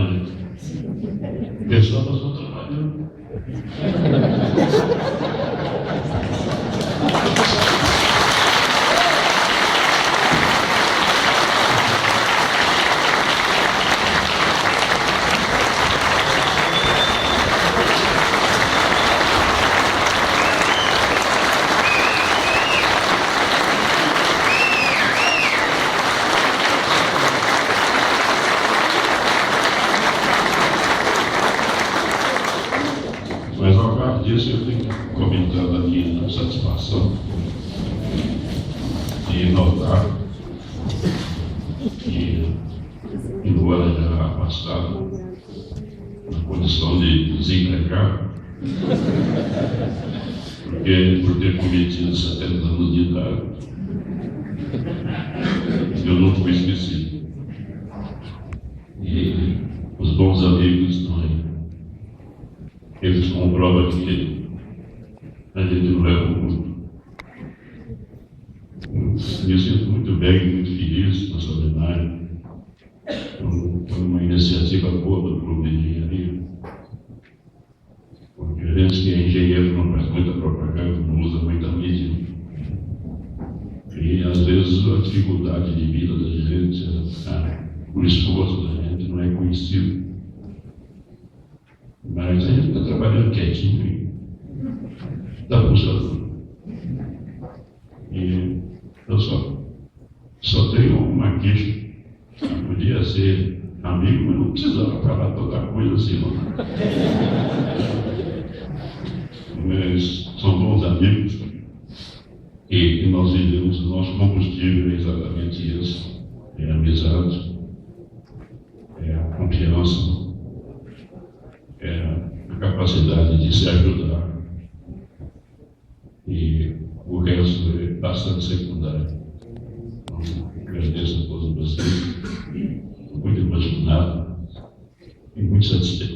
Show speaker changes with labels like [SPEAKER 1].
[SPEAKER 1] trabalho. O pessoal está só trabalhando. Mas ao cabo disso eu tenho comentado aqui a satisfação de notar que, embora já afastado na condição de desempregado, porque por ter cometido 70 anos de idade, eu não fui esquecido. E os bons amigos estão aí. Eles comprovam que a gente não leva muito. Me sinto muito bem, muito feliz com essa homenagem. Foi uma iniciativa boa do Clube de Engenharia. Porque a gente que é engenheiro não faz muita propaganda, não usa muita mídia. E às vezes a dificuldade de vida da gente, o esforço da gente não é conhecido. Mas a gente está trabalhando quietinho e está funcionando. E eu só tenho uma queixa. Eu podia ser amigo, mas não precisava falar toda coisa assim, não. Mas são bons amigos e nós vivemos, o nosso combustível é exatamente isso. É a amizade, é a confiança, é a capacidade de se ajudar, e o resto é bastante secundário. Então, agradeço a todos vocês, muito emocionado e muito satisfeito.